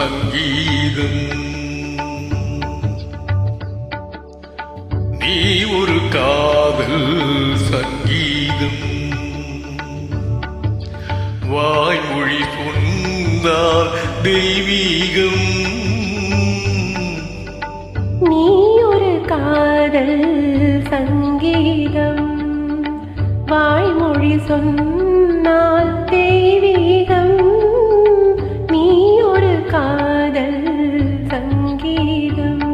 சங்கீதம். நீ ஒரு காதல் சங்கீதம். வாய்மொழி சொன்னால் தெய்வீகம். நீ ஒரு காதல் சங்கீதம். வாய்மொழி சொன்னால் தெய்வீகம். நீ ஒரு காதல் சங்கீதம்.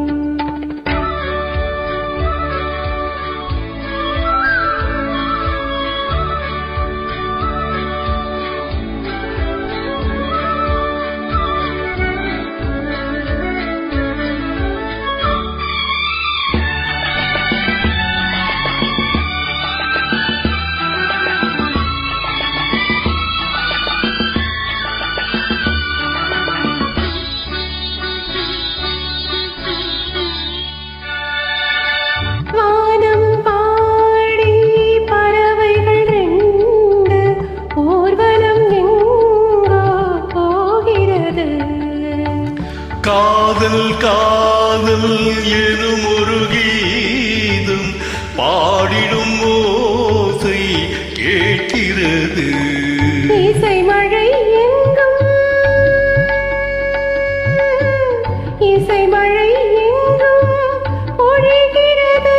காதல் காதல் எனும் ஒரு கீதம் பாடிடும் ஓசை கேட்கிறது. இசை மழை எங்கும் இசை மழை எங்கும் பொழிகிறது.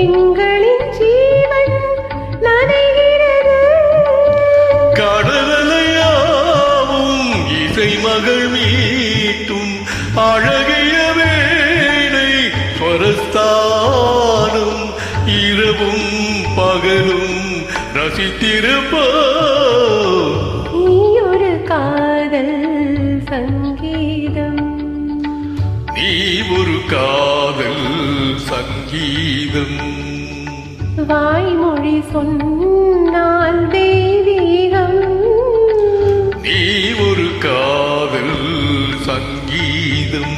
எங்களின் ஜீவன் நனைகிறது. கடலையாவும் இசை மகள் மீட்டும் அழகிய வேளை ஸ்வரஸ்தானம். இரவும் பகலும் ரசித்திருப்போம். நீ ஒரு காதல் சங்கீதம். நீ ஒரு காதல் சங்கீதம். வாய்மொழி சொன்னால் தெய்வீகம். நீ ஒரு காதல் சங்கீதம்.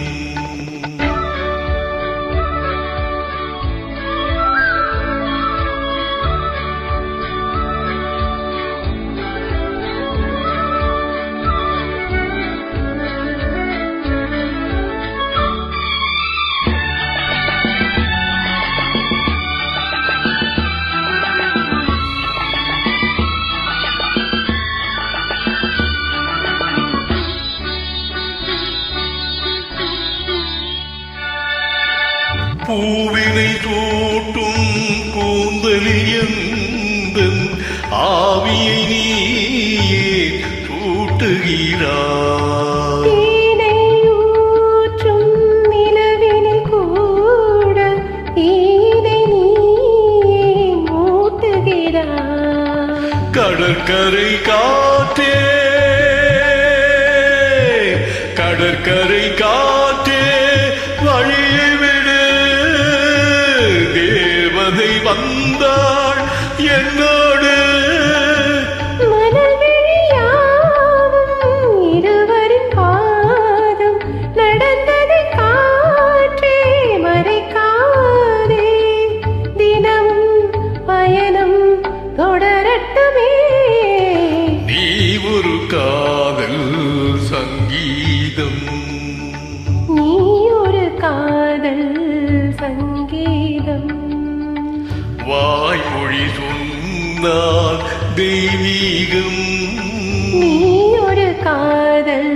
பூவினை தூட்டும் கூந்தலியந்தன் ஆவியை நீயே தூட்டுகிறாய். தேனை ஊற்றும் நிலவினில் கூட தீனை நீயே மூட்டுகிறாய். கடற்கரை காற்றே கடற்கரை காற்றே வழியை விடு. தேவதை வந்தாள் என்னோடு. மணல் விழியாவும் இருவரின் பாதம் நடந்ததை காற்றே மறைக்காதே. தினம் பயணம் தொடரட்டுமே. நீ ஒரு காதல் சங்கீதம். நீ ஒரு காதல் சங்கீதம். வாய்மொழி சொன்னால் தெய்வீகம். நீ ஒரு காதல்